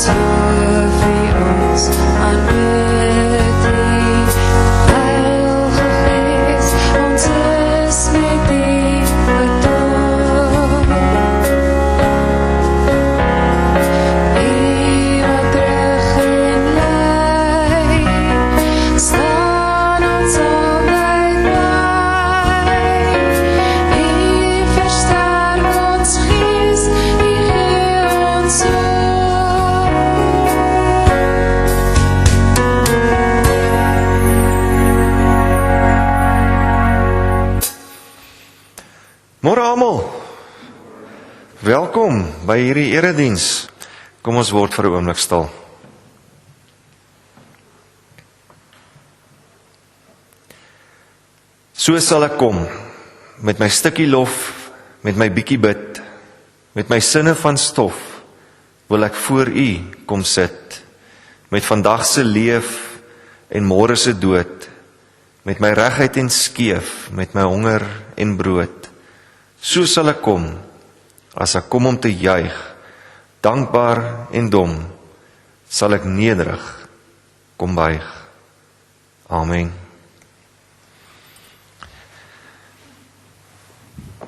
so vir ons aanbid U. Heilige Gees, ons is met U verdoop. U wat terug en lei, staan ons altyd by. U versterk ons gees, U gee ons hoop. Môre almal, welkom by hierdie erediens. Kom ons word vir 'n oomblik stil. So sal ek kom, met my stukkie lof, met my bietjie bid, met my sinne van stof, wil ek voor U kom sit, met vandag se leef en môre se dood, met my regheid en skeef, met my honger en brood. So sal ek kom, as ek kom om te juig, dankbaar en dom, sal ek nederig kom buig. Amen.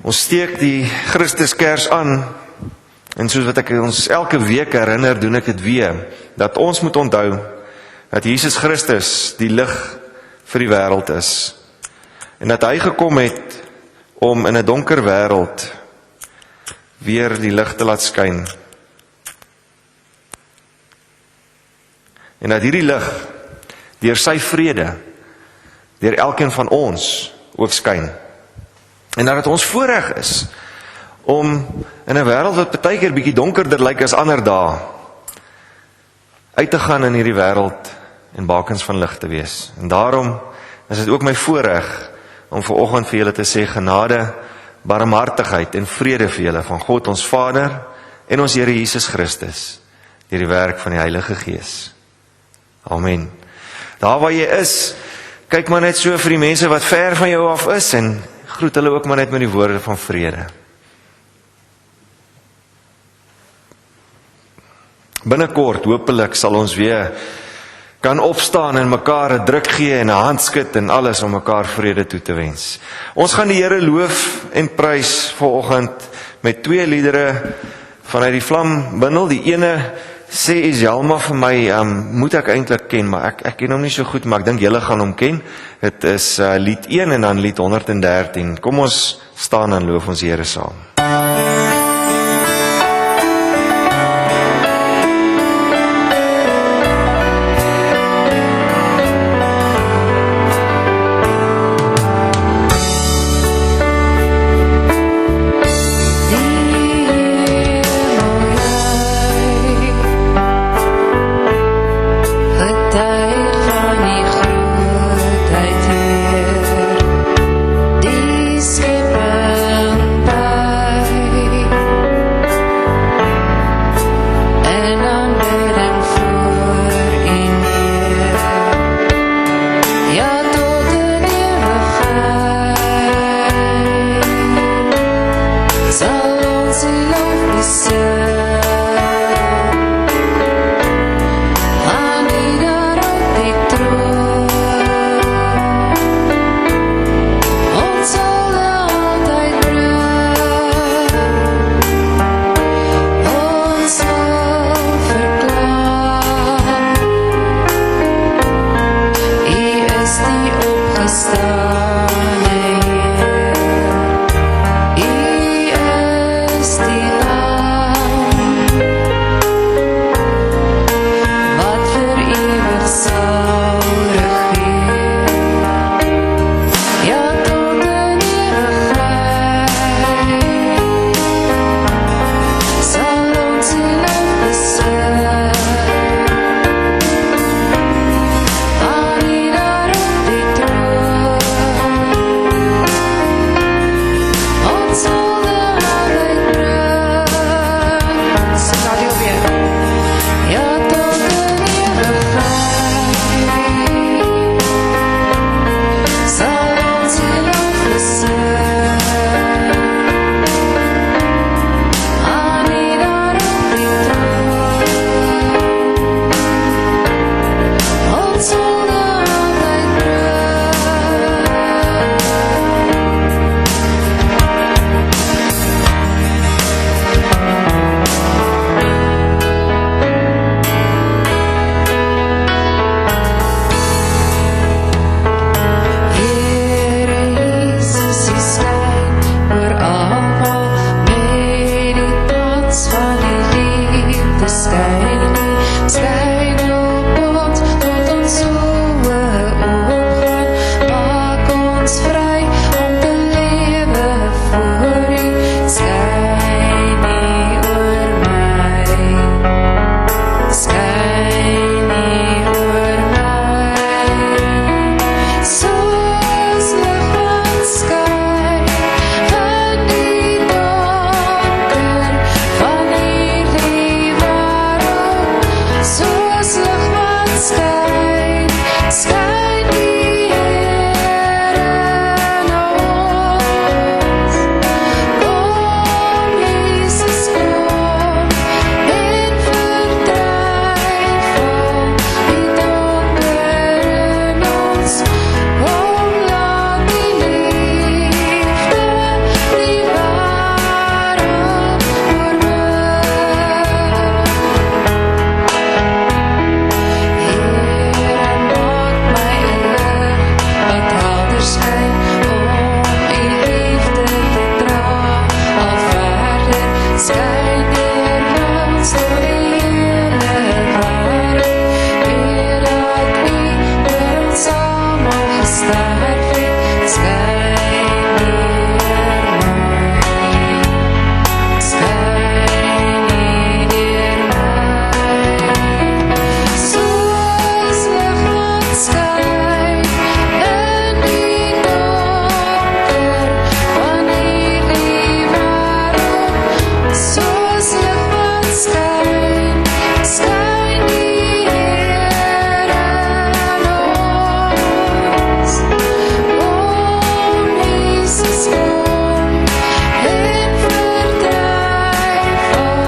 Ons steek die Christuskers aan, en soos wat ek ons elke week herinner, doen ek dit weer, dat ons moet onthou, dat Jesus Christus die lig vir die wêreld is, en dat hy gekom het, om in 'n donker wêreld weer die lig te laat skyn. En dat hierdie lig deur sy vrede, deur elkeen van ons ook skyn. En dat dit ons voorreg is om in 'n wêreld wat partykeer bietjie donkerder lyk as ander dae, uit te gaan in hierdie wêreld en bakens van lig te wees. En daarom is dit ook my voorreg om vanoggend vir julle te sê genade, barmhartigheid en vrede vir julle van God ons Vader en ons Here Jesus Christus deur die werk van die Heilige Gees. Amen. Daar waar jy is, kyk maar net so vir die mense wat ver van jou af is en groet hulle ook maar net met die woorde van vrede. Binnekort, hopelik, sal ons weer kan opstaan en mekaar 'n druk gee en 'n hand skud en alles om mekaar vrede toe te wens. Ons gaan die Here loof en prys vanoggend met 2 liedere vanuit die Vlambundel. Die ene sê Iselma vir my, moet ek eintlik ken, maar ek ken hom nie so goed, maar ek dink julle gaan hom ken. Dit is lied 1 en dan lied 113. Kom ons staan en loof ons Here saam. Die skepping by skyn op ons tot ons oë oopgaan, maak ons vry om te lewe voor U, skyn oor my, skyn oor my, soos lig wat skyn in die donker van hierdie wêreld, soos lig wat skyn, skyn die Here in ons. Kom Jesus, kom en verdryf al die donker in ons. Kom laat die liefde die wêreld oorwin. Here, maak my 'n lig wat helder skyn om U liefde te dra. Al verder skyn deur ons tot die hele wêreld. Weer dat U oor ons almal gesterf het, skyn deur my, skyn deur my. Soos lig wat skyn in die donker van hierdie wêreld, soos lig wat skyn, skyn die Here in ons. Kom Jesus, kom en verdryf al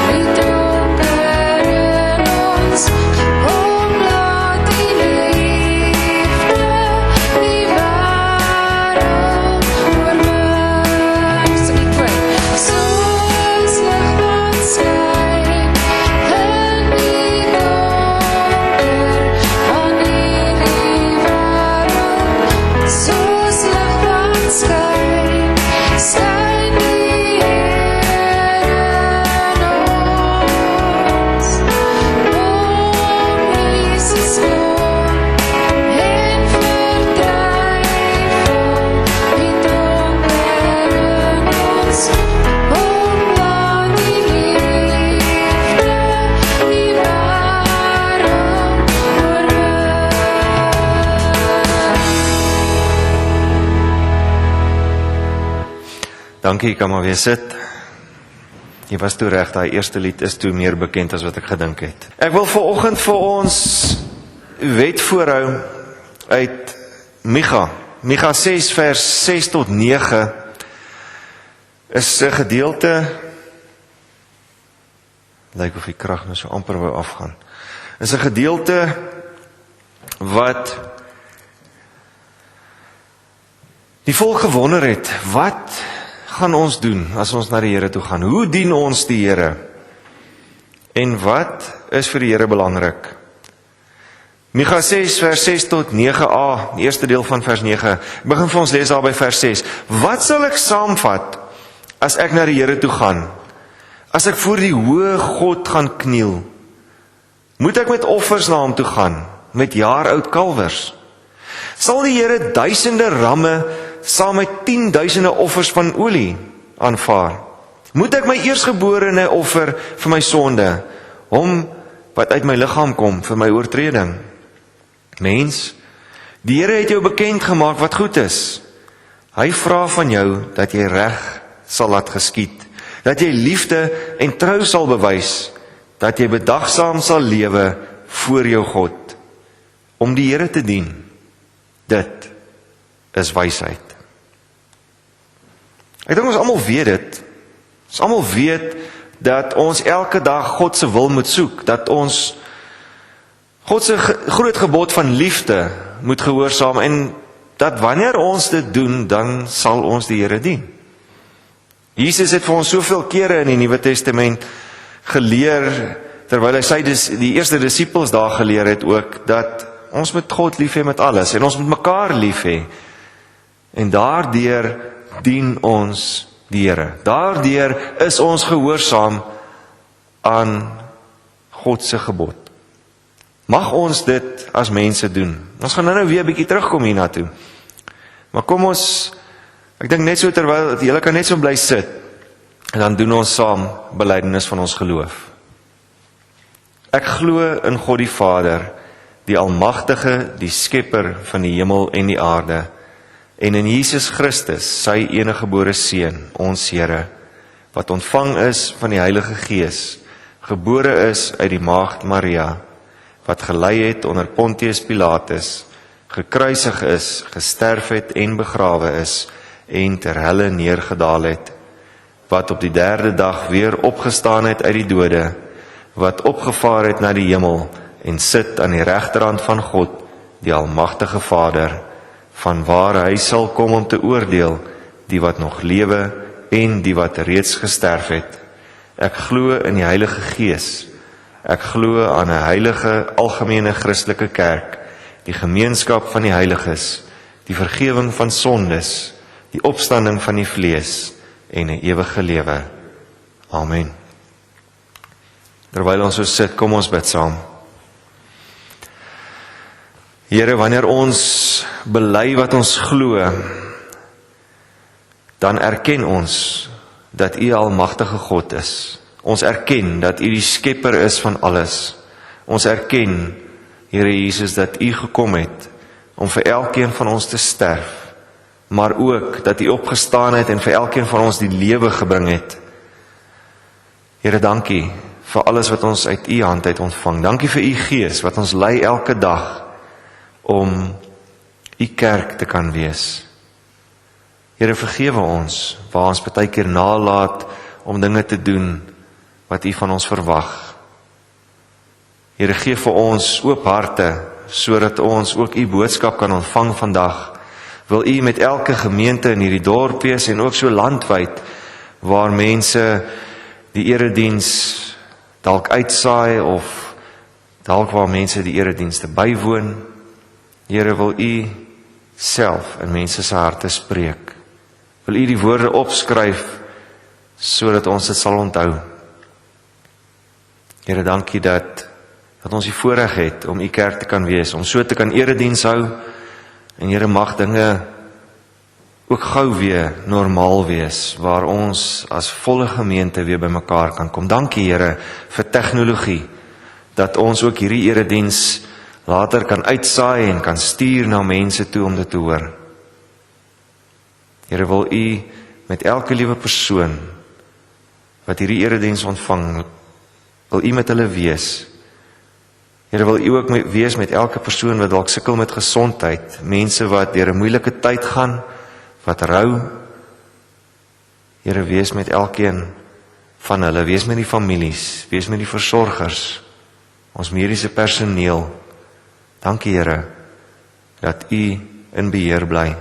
die donker in ons. Kom laat die liefde die wêreld oorwin. Sing die twee. Soos lig wat skyn in die donker van hierdie wêreld, soos lig wat skyn, skyn die Here in ons. Kom Jesus, kom en verdryf al die donker in ons. Kom laat die liefde die wêreld oorwin. Dankie, kan maar weer sit. Jy was toe reg, daai eerste lied is toe meer bekend as wat ek gedink het. Ek wil vanoggend vir ons wet voorhou uit Micha. Micha 6 vers 6 tot 9 is 'n gedeelte, lyk of die krag nou so amper wou afgaan, is 'n gedeelte wat die volk gewonder het, wat gaan ons doen as ons na die Here toe gaan? Hoe dien ons die Here? En wat is vir die Here belangrik? Micha 6 vers 6 tot 9a, die eerste deel van vers 9. Ek begin vir ons lees daar by vers 6. Wat sal ek saamvat as ek na die Here toe gaan? As ek voor die hoë God gaan kniel? Moet ek met offers na hom toe gaan, met jaar-oud kalwers? Sal die Here duisende ramme saam met 10.000 offers van olie aanvaar? Moet ek my eersgeborene offer vir my sonde, hom wat uit my liggaam kom vir my oortreding? Mens, die Here het jou bekend gemaak wat goed is. Hy vra van jou dat jy reg sal laat geskied, dat jy liefde en trou sal bewys, dat jy bedagsaam sal lewe voor jou God. Om die Here te dien, dit is wysheid. Ek dink ons almal weet dit. Ons almal weet dat ons elke dag God se wil moet soek, dat ons God se groot gebod van liefde moet gehoorsaam en dat wanneer ons dit doen, dan sal ons die Here dien. Jesus het vir ons soveel kere in die Nuwe Testament geleer, terwyl hy die eerste disippels daar geleer het ook, dat ons moet God lief hê met alles en ons moet mekaar lief hê. En daardeur dien ons die Here. Daardeur is ons gehoorsaam aan God se gebod. Mag ons dit as mense doen? Ons gaan nou weer 'n bietjie terugkom hiernatoe. Maar kom ons, ek dink net so terwyl, julle kan net so bly sit, en dan doen ons saam belydenis van ons geloof. Ek glo in God die Vader, die Almagtige, die Skepper van die hemel en die aarde, en in Jesus Christus, sy eniggebore Seun, ons Here, wat ontvang is van die Heilige Gees, gebore is uit die Maagd Maria, wat gelei het onder Pontius Pilatus, gekruisig is, gesterf het en begrawe is, en ter helle neergedaal het, wat op die 3de dag weer opgestaan het uit die dode, wat opgevaar het na die hemel, en sit aan die regterhand van God, die Almagtige Vader, vanwaar hy sal kom om te oordeel, die wat nog lewe, en die wat reeds gesterf het. Ek glo in die Heilige Gees, ek glo aan 'n heilige, algemene Christelike kerk, die gemeenskap van die heiliges, die vergewing van sondes, die opstanding van die vlees, en 'n ewige lewe. Amen. Terwyl ons so sit, kom ons bid saam. Here, wanneer ons bely wat ons glo, dan erken ons dat U almagtige God is. Ons erken dat U die skepper is van alles. Ons erken, Here Jesus, dat U gekom het om vir elkeen van ons te sterf, maar ook dat U opgestaan het en vir elkeen van ons die lewe gebring het. Here, dankie vir alles wat ons uit U hand uit ontvang. Dankie vir U Gees wat ons lei elke dag om U kerk te kan wees. Here, vergewe ons waar ons baie keer naalaat om dinge te doen wat U van ons verwag. Here, gee vir ons oop harte, sodat ons ook U boodskap kan ontvang vandag. Wil U met elke gemeente in hierdie dorp wees en ook so landwyd, waar mense die erediens dalk uitsaai of dalk waar mense die eredienste bywoon. Here, wil U self in mense se harte spreek. Wil U die woorde opskryf sodat ons dit sal onthou. Here, dankie dat ons die voorreg het om U kerk te kan wees, om so te kan erediens hou. En Here, mag dinge ook gou weer normaal wees, waar ons as volle gemeente weer by mekaar kan kom. Dankie, Here, vir tegnologie, dat ons ook hierdie erediens later kan uitsaai en kan stuur na mense toe om dit te hoor. Here, wil U met elke liewe persoon wat hierdie erediens ontvang, wil U met hulle wees. Here, wil U ook wees met elke persoon wat dalk sukkel met gesondheid, mense wat deur 'n moeilike tyd gaan, wat rou. Here, wees met elkeen van hulle, wees met die families, wees met die versorgers, ons mediese personeel. Dankie, Here, dat U in beheer bly.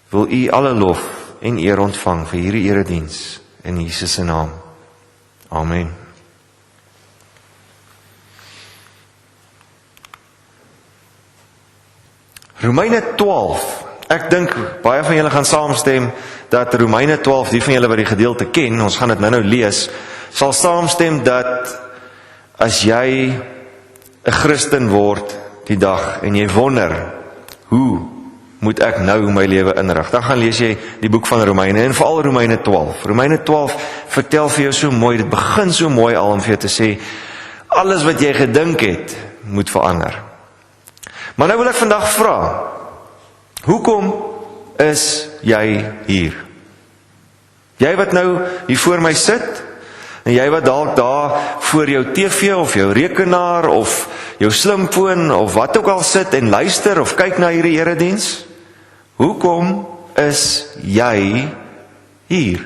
Wil U alle lof en eer ontvang vir hierdie erediens in Jesus se naam. Amen. Romeine 12. Ek dink baie van julle gaan saamstem dat Romeine 12, die van julle wat die gedeelte ken, ons gaan dit nou lees, sal saamstem dat as jy 'n Christen word die dag en jy wonder, hoe moet ek nou my lewe inrig? Dan gaan lees jy die boek van Romeine en veral Romeine 12. Romeine 12 vertel vir jou so mooi, dit begin so mooi al om vir jou te sê, alles wat jy gedink het, moet verander. Maar nou wil ek vandag vra, hoekom is jy hier? Jy wat nou hier voor my sit, en jy wat dalk daar voor jou TV of jou rekenaar of jou slimfoon of wat ook al sit en luister of kyk na hierdie erediens, hoekom is jy hier?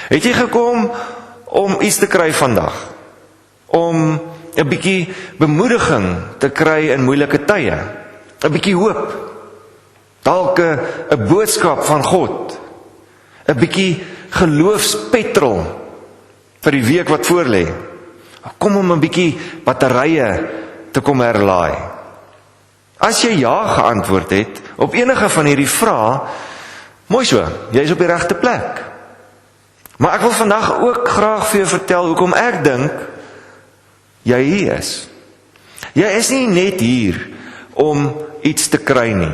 Het jy gekom om iets te kry vandag? Om 'n bietjie bemoediging te kry in moeilike tye? 'n bietjie hoop? Dalk 'n boodskap van God? 'n bietjie geloofspetrol vir die week wat voorlê? Kom om 'n bietjie batterye te kom herlaai. As jy ja geantwoord het op enige van hierdie vrae, mooi so, jy is op die regte plek. Maar ek wil vandag ook graag vir jou vertel hoekom ek dink jy hier is. Jy is nie net hier om iets te kry nie.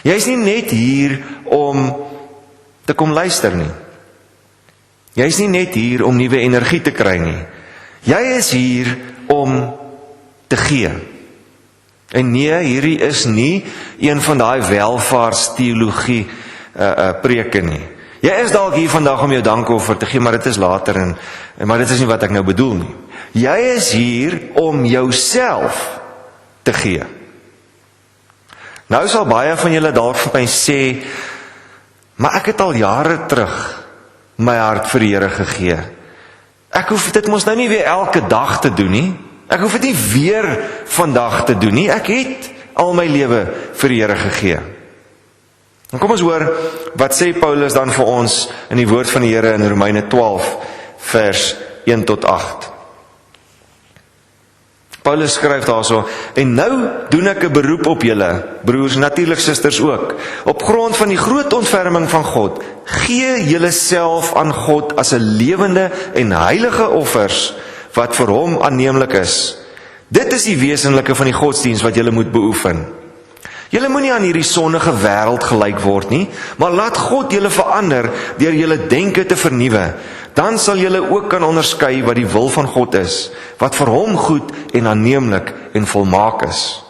Jy is nie net hier om te kom luister nie. Jy is nie net hier om nuwe energie te kry nie. Jy is hier om te gee. En nee, hierdie is nie een van daai welvaartsteologie preke nie. Jy is dalk hier vandag om jou dankoffer te gee, maar dit is later maar dit is nie wat ek nou bedoel nie. Jy is hier om jouself te gee. Nou sal baie van julle dalk vir my sê, maar ek het al jare terug my hart vir die Here gegee. Ek hoef dit mos nou nie weer elke dag te doen nie. Ek hoef dit nie weer vandag te doen nie. Ek het al my lewe vir die Here gegee. En kom ons hoor, wat sê Paulus dan vir ons in die woord van die Here in Romeine 12, vers 1 tot 8. Paulus skryf daarso, en nou doen ek 'n beroep op julle, broers, natuurlik susters ook, op grond van die groot ontferming van God, gee julle self aan God as 'n lewende en heilige offers, wat vir hom aanneemlik is. Dit is die wesenlike van die godsdiens wat julle moet beoefen. Julle moenie aan hierdie sondige wêreld gelyk word nie, maar laat God julle verander deur julle denke te vernuwe. Dan sal julle ook kan onderskei wat die wil van God is, wat vir hom goed en aanneemlik en volmaak is.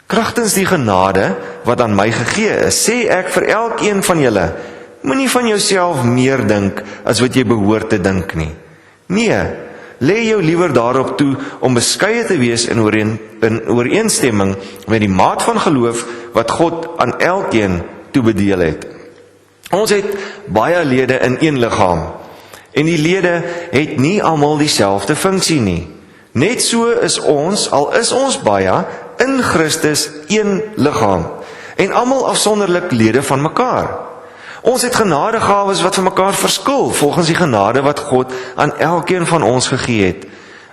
Kragtens die genade wat aan my gegee is, sê ek vir elkeen van julle, moenie van jouself meer dink as wat jy behoort te dink nie. Nee, lê jou liewer daarop toe om beskeie te wees in ooreenstemming met die maat van geloof wat God aan elkeen toebedeel het. Ons het baie lede in een liggaam, en die lede het nie almal dieselfde funksie nie. Net so is ons, al is ons baie, in Christus een liggaam, en almal afsonderlik lede van mekaar. Ons het genadegawes wat vir mekaar verskil, volgens die genade wat God aan elkeen van ons gegee het.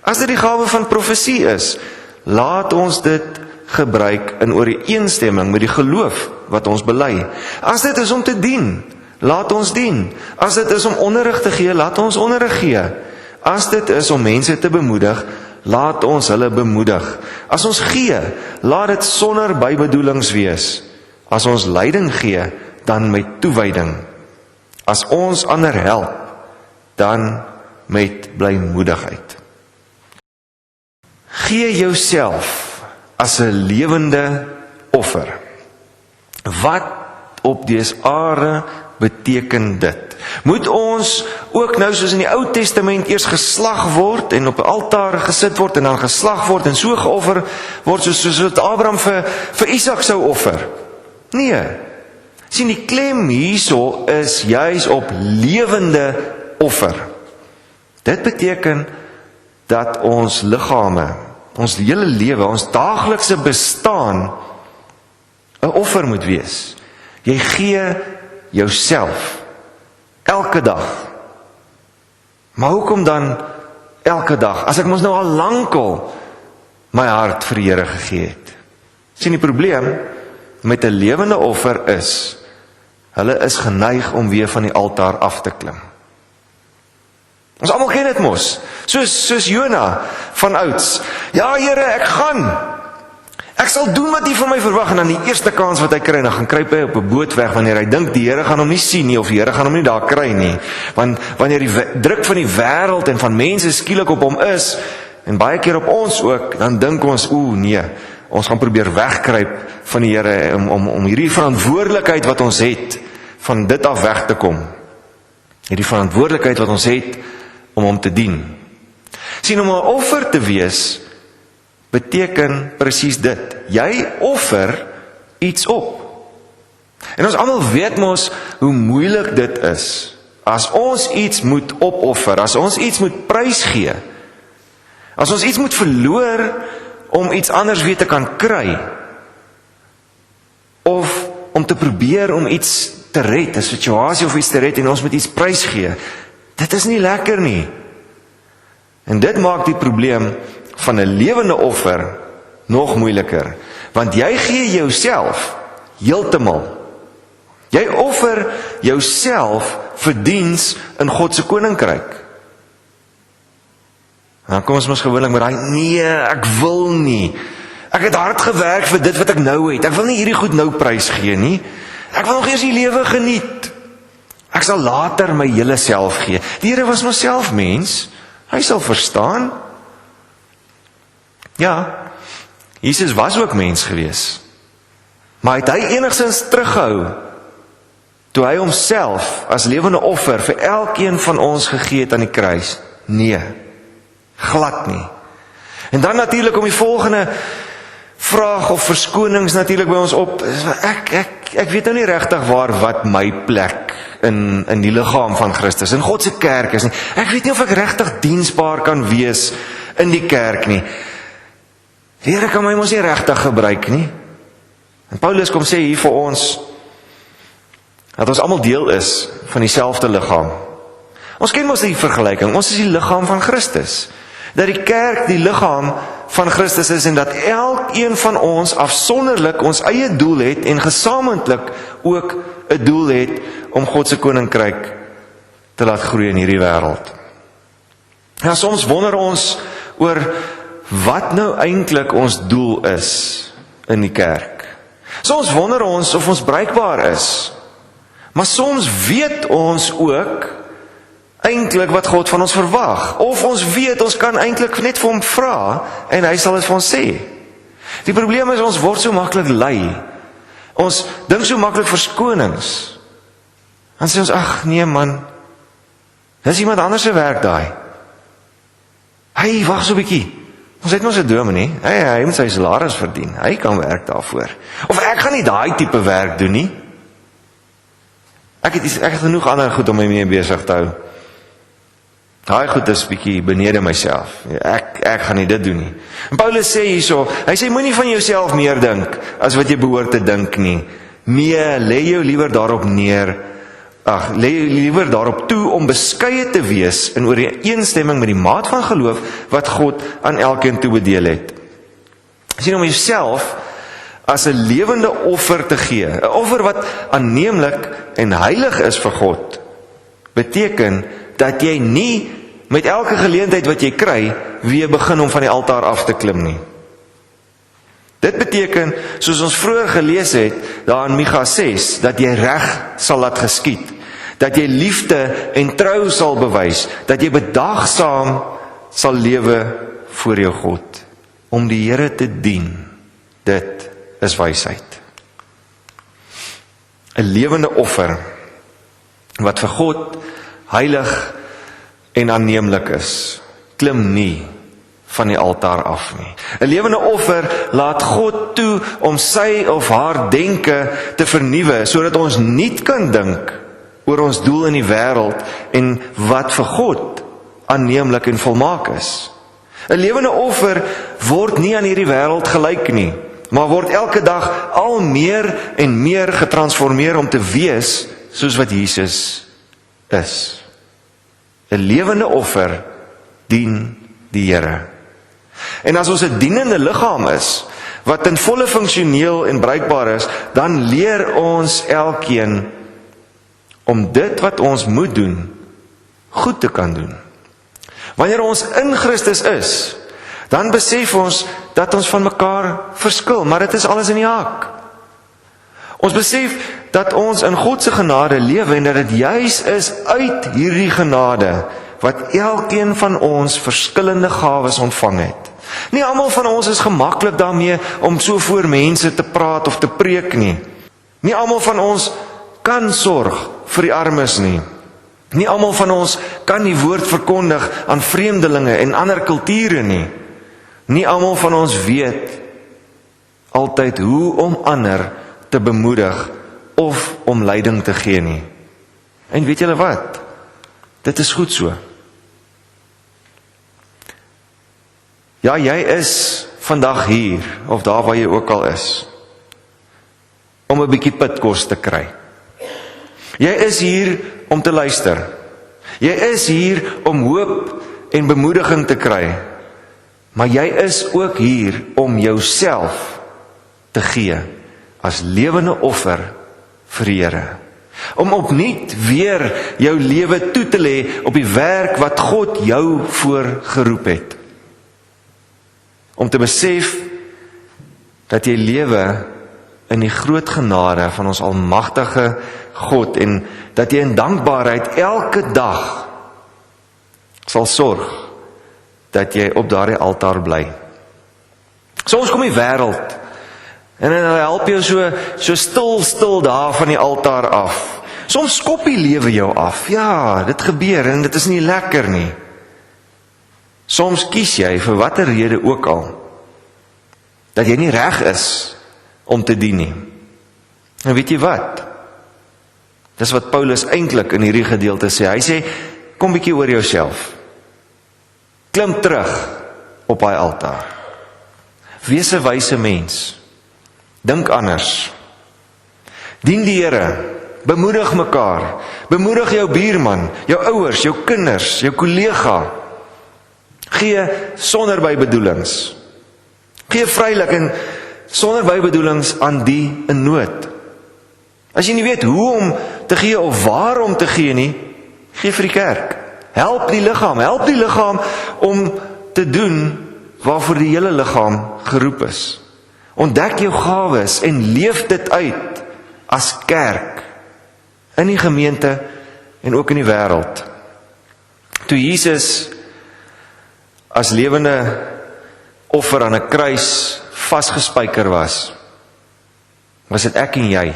As dit die gawe van profesie is, laat ons dit gebruik in ooreenstemming met die geloof wat ons bely. As dit is om te dien, laat ons dien. As dit is om onderrig te gee, laat ons onderrig gee. As dit is om mense te bemoedig, laat ons hulle bemoedig. As ons gee, laat dit sonder bybedoelings wees. As ons leiding gee, dan met toewyding. As ons ander help, dan met blymoedigheid. Gee jouself as 'n lewende offer. Wat op dese aarde beteken dit? Moet ons ook nou soos in die Ou Testament eers geslag word en op 'n altaar gesit word en dan geslag word en so geoffer word soos wat Abraham vir Isak sou offer? Nee. Sien, die klem hierso is juis op lewende offer. Dit beteken dat ons liggame, ons hele lewe, ons daaglikse bestaan 'n offer moet wees. Jy gee jouself elke dag. Maar hoekom dan elke dag? As ek mos nou al lankal my hart vir die Here gegee het. Sien, die probleem met 'n lewende offer is, hulle is geneig om weer van die altaar af te klim. Ons almal ken dit mos. Soos Jona van ouds. Ja, Here, ek gaan. Ek sal doen wat U van my verwag, en dan die eerste kans wat hy kry, dan gaan kruip hy op 'n boot weg wanneer hy dink die Here gaan hom nie sien nie, of die Here gaan hom nie daar kry nie. Want wanneer die druk van die wêreld en van mense skielik op hom is, en baie keer op ons ook, dan dink ons, nee, ons gaan probeer wegkruip van die Here om hierdie verantwoordelikheid wat ons het, van dit af weg te kom. Hierdie verantwoordelikheid wat ons het om hom te dien. Sien, om 'n offer te wees beteken presies dit. Jy offer iets op. En ons almal weet mos hoe moeilik dit is. As ons iets moet opoffer, as ons iets moet prysgee, as ons iets moet verloor om iets anders weer te kan kry, of om te probeer om iets te red, 'n situasie of iets te red, en ons moet iets prysgee, dit is nie lekker nie. En dit maak die probleem van 'n lewende offer nog moeiliker, want jy gee jouself heeltemal. Jy offer jouself vir diens in God se koninkryk. Dan kom ons mos gewoonlik met daai, nee, ek wil nie. Ek het hard gewerk vir dit wat ek nou het. Ek wil nie hierdie goed nou prys gee nie. Ek wil nog eers die lewe geniet. Ek sal later my hele self gee. Die Here was maar self mens. Hy sal verstaan. Ja, Jesus was ook mens gewees. Maar het hy enigstens teruggehou toe hy homself as lewende offer vir elkeen van ons gegee het aan die kruis? Nee, glad nie. En dan natuurlik om die volgende vraag of verskonings natuurlik by ons op, ek weet nou nie regtig wat my plek in die liggaam van Christus, in God se kerk is nie. Ek weet nie of ek regtig diensbaar kan wees in die kerk nie. Die Here kan my mos nie regtig gebruik nie. En Paulus kom sê hier vir ons, dat ons almal deel is van dieselfde liggaam. Ons ken mos die vergelyking, ons is die liggaam van Christus. Dat die kerk die liggaam van Christus is en dat elkeen van ons afsonderlik ons eie doel het en gesamentlik ook 'n doel het om God se koninkryk te laat groei in hierdie wêreld. Ja, soms wonder ons oor wat nou eintlik ons doel is in die kerk. Soms wonder ons of ons bruikbaar is. Maar soms weet ons ook eintlik wat God van ons verwag. Of ons weet, ons kan eintlik net vir hom vra en hy sal dit vir ons sê. Die probleem is, ons word so maklik lui. Ons dink so maklik verskonings. Dan sê ons, ag nee man, dis iemand anders se werk daai. Hey, wag so 'n bietjie. Ons het mos 'n dominee, hy moet sy salaris verdien. Hy kan werk daarvoor. Of ek gaan nie daai tipe werk doen nie. Ek het genoeg ander goed om my mee besig te hou. Daai goed is bietjie benede myself. Ek gaan nie dit doen nie. En Paulus sê hierso, hy sê moenie van jouself meer dink as wat jy behoort te dink nie. Nee, lê jou liewer daarop neer. Lê jou liewer daarop toe om beskeie te wees in ooreenstemming met die maat van geloof wat God aan elkeen toebedeel het. Sien, om jouself as 'n lewende offer te gee, 'n offer wat aanneemlik en heilig is vir God, beteken dat jy nie met elke geleentheid wat jy kry, weer begin om van die altaar af te klim nie. Dit beteken, soos ons vroeër gelees het, daar in Micha 6, dat jy reg sal laat geskied, dat jy liefde en trou sal bewys, dat jy bedagsaam sal lewe voor jou God, om die Here te dien. Dit is wysheid. 'n lewende offer, wat vir God heilig en aanneemlik is, klim nie van die altaar af nie. 'n lewende offer laat God toe om sy of haar denke te vernuwe, sodat ons nuut kan dink oor ons doel in die wêreld en wat vir God aanneemlik en volmaak is. 'n lewende offer word nie aan hierdie wêreld gelyk nie, maar word elke dag al meer en meer getransformeer om te wees soos wat Jesus is. 'n lewende offer dien die Here. En as ons 'n dienende liggaam is, wat ten volle funksioneel en bruikbaar is, dan leer ons elkeen om dit wat ons moet doen, goed te kan doen. Wanneer ons in Christus is, dan besef ons dat ons van mekaar verskil, maar dit is alles in die haak. Ons besef dat ons in God se genade lewe en dat dit juis is uit hierdie genade wat elkeen van ons verskillende gawes ontvang het. Nie almal van ons is gemaklik daarmee om so voor mense te praat of te preek nie. Nie almal van ons kan sorg vir die armes nie. Nie almal van ons kan die woord verkondig aan vreemdelinge en ander kulture nie. Nie almal van ons weet altyd hoe om ander te bemoedig of om leiding te gee nie. En weet julle wat? Dit is goed so. Ja, jy is vandag hier, of daar waar jy ook al is, om 'n bietjie pitkos te kry. Jy is hier om te luister. Jy is hier om hoop en bemoediging te kry. Maar jy is ook hier om jouself te gee as lewende offer vir die Here. Om opnuut weer jou lewe toe te lê op die werk wat God jou voor geroep het. om te besef dat jy lewe in die groot genade van ons almagtige God en dat jy in dankbaarheid elke dag sal sorg dat jy op daardie altaar bly. Soms kom die wêreld en dan help jou so stil daar van die altaar af. Soms skop die lewe jou af. Ja, dit gebeur en dit is nie lekker nie. Soms kies jy vir watter rede ook al dat jy nie reg is om te dien nie. En weet jy wat? Dis wat Paulus eintlik in hierdie gedeelte sê. Hy sê, kom bietjie oor jouself. Klim terug op daai altaar. Wees 'n wyse mens. Dink anders. Dien die Here. Bemoedig mekaar. Bemoedig jou buurman, jou ouers, jou kinders, jou kollega. Gee sonder bybedoelings. Gee vrylik en sonder bybedoelings aan die in nood. As jy nie weet hoe om te gee of waar om te gee nie, gee vir die kerk. Help die liggaam om te doen waarvoor die hele liggaam geroep is. Ontdek jou gawes en leef dit uit as kerk, in die gemeente en ook in die wêreld. Toe Jesus as lewende offer aan 'n kruis vasgespijker was dit ek en jy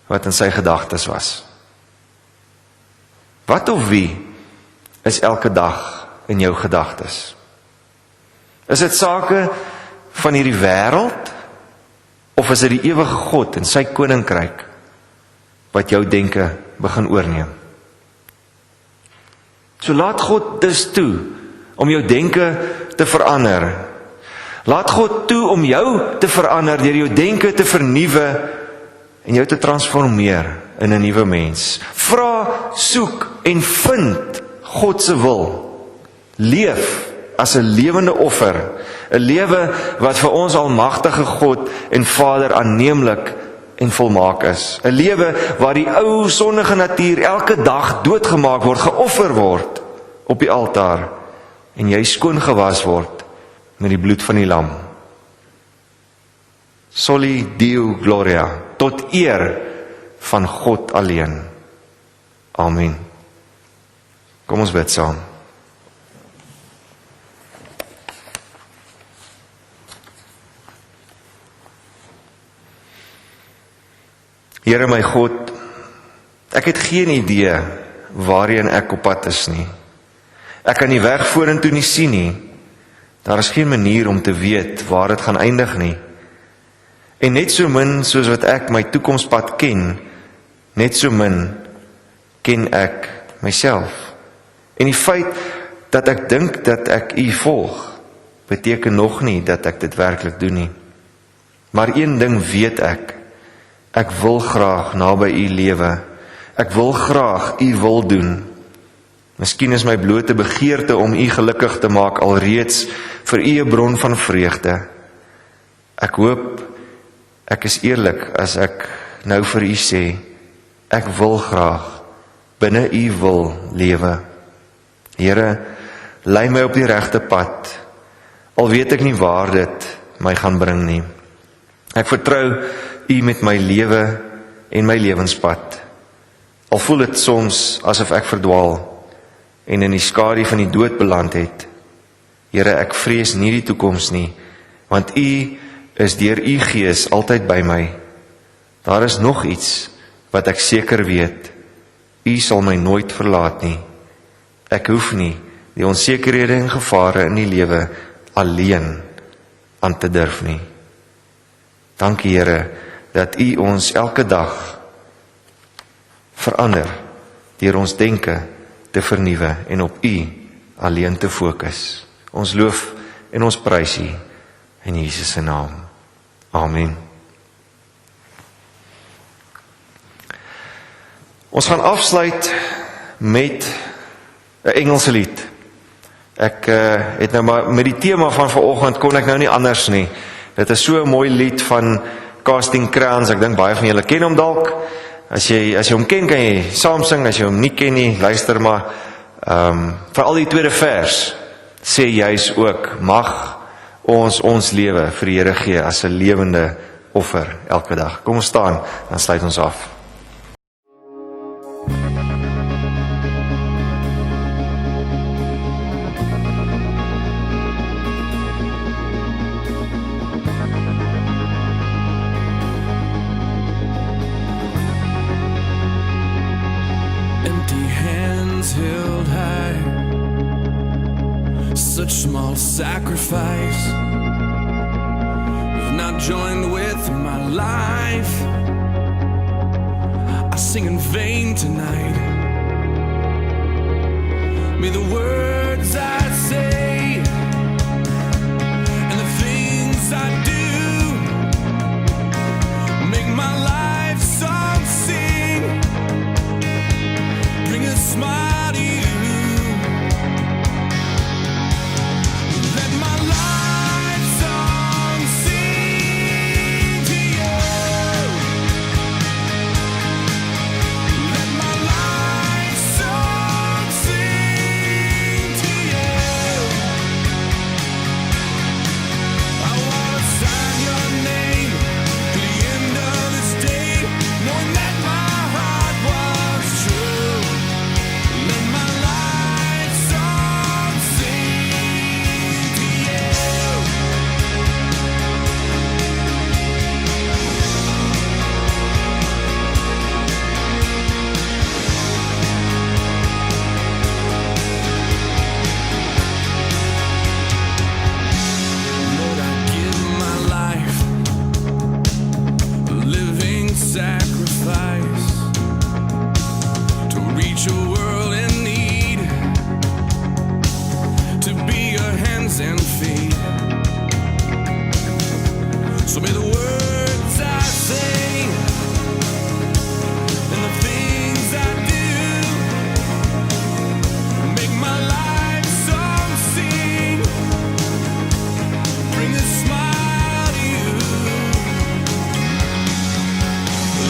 wat in sy gedagtes was. Wat of wie is elke dag in jou gedagtes? Is dit sake van hierdie wêreld of is dit die ewige God en sy koninkryk wat jou denke begin oorneem? So laat God dus toe om jou denke te verander. Laat God toe om jou te verander deur jou denke te vernuwe en jou te transformeer in 'n nuwe mens. Vra, soek en vind God se wil. Leef as 'n lewende offer, 'n lewe wat vir ons almagtige God en Vader aanneemlik en volmaak is. 'n Lewe waar die ou sondige natuur elke dag doodgemaak word, geoffer word op die altaar en jy skoon gewas word met die bloed van die lam. Soli Deo Gloria, tot eer van God alleen. Amen. Kom ons bid saam. Here my God, ek het geen idee waarheen ek op pad is nie. Ek kan die weg vorentoe nie sien nie. Daar is geen manier om te weet waar dit gaan eindig nie. En net so min soos wat ek my toekomspad ken, net so min ken ek myself. En die feit dat ek dink dat ek U volg, beteken nog nie dat ek dit werklik doen nie. Maar een ding weet ek wil graag naby U lewe. Ek wil graag U wil doen. Miskien is my blote begeerte om U gelukkig te maak alreeds vir U 'n bron van vreugde. Ek hoop ek is eerlik as ek nou vir U sê, ek wil graag binne U wil lewe. Here, lei my op die regte pad, al weet ek nie waar dit my gaan bring nie. Ek vertrou U met my lewe en my lewenspad. Al voel dit soms asof ek verdwaal en in die skadu van die dood beland het. Here, ek vrees nie die toekoms nie, want U is deur U Gees altyd by my. Daar is nog iets wat ek seker weet. U sal my nooit verlaat nie. Ek hoef nie die onsekerhede en gevare in die lewe alleen aan te durf nie. Dankie Here, dat U ons elke dag verander deur ons denke te vernuwe en op U alleen te fokus. Ons loof en ons prys U in Jesus se naam. Amen. Ons gaan afsluit met 'n Engelse lied. Ek het nou maar met die tema van vanoggend kon ek nou nie anders nie. Dit is so 'n mooi lied van Casting Crowns. Ek dink baie van julle ken hom dalk. As jy hom ken, kan jy saam sing. As jy hom nie ken nie, luister maar. Veral die tweede vers sê juis ook: mag ons lewe vir die Here gee as 'n lewende offer elke dag. Kom ons staan, dan sluit ons af. Empty hands held high, such small sacrifice. You've not joined with my life. I sing in vain tonight. May the words I say and the things I do make my life song sing, bring a smile to you. Let my life song sing to you. Let my life song sing to you. I wanna sign your name to the end of this day, knowing that my heart was true. Let my life song sing to you. Lord, I give my life a living sacrifice to reach a world in need, to be your hands and feet. So may the words I say and the things I do make my life song sing, bring a smile to you.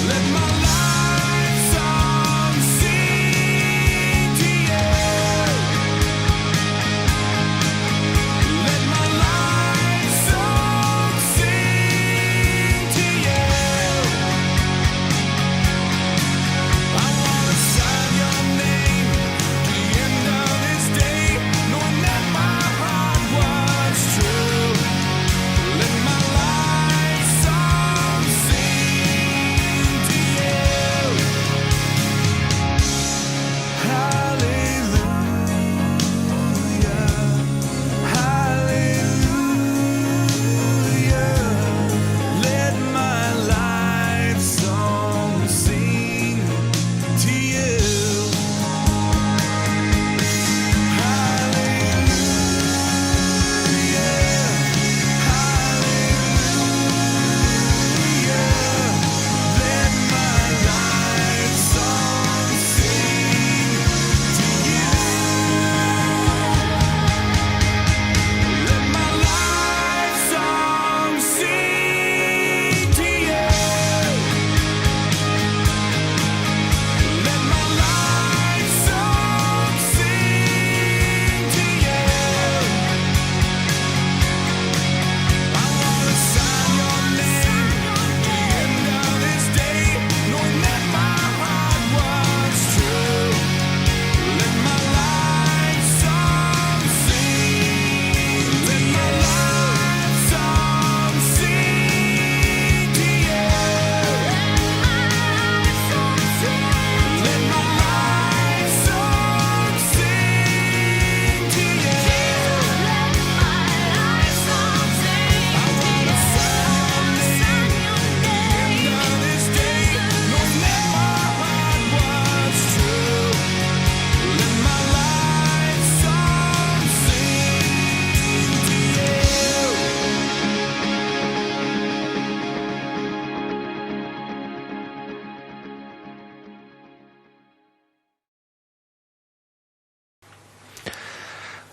Let my life song sing to you. Let my life song sing to you. I wanna sign your name to the end of this day, knowing that my heart was true. Let my life song sing to you. Hallelujah, hallelujah. Let my life song sing to you.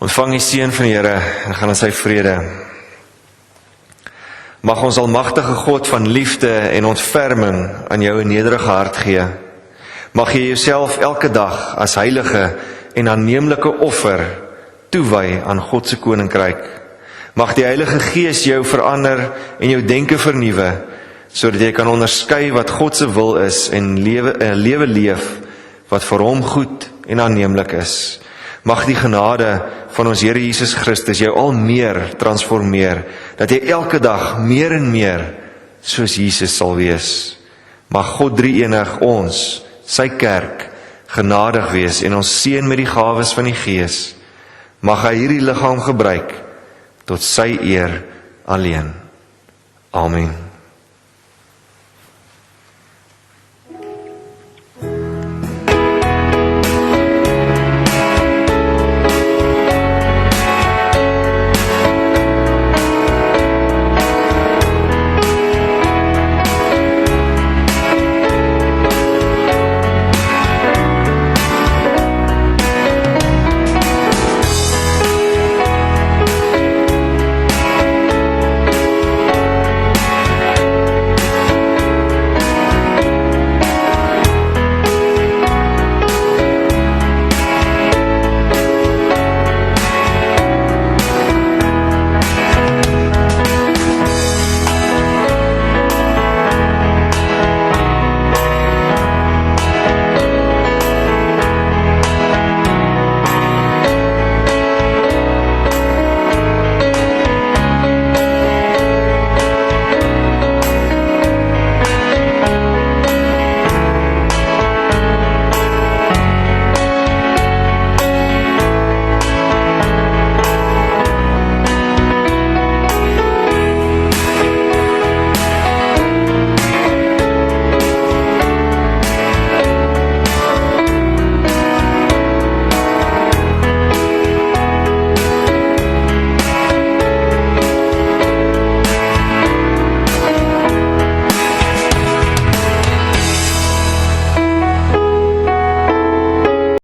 Ontvang die seën van die Here en gaan in sy vrede. Mag ons almagtige God van liefde en ontferming aan jou 'n nederige hart gee. Mag jy jouself elke dag as heilige en aanneemlike offer toewy aan God se koninkryk. Mag die Heilige Gees jou verander en jou denke vernuwe, sodat jy kan onderskei wat God se wil is en 'n lewe leef wat vir hom goed en aanneemlik is. Mag die genade van ons Here Jesus Christus jou al meer transformeer, dat jy elke dag meer en meer soos Jesus sal wees. Mag God drie-enig ons, sy kerk, genadig wees en ons seën met die gawes van die Gees. Mag hy hierdie liggaam gebruik tot sy eer alleen. Amen.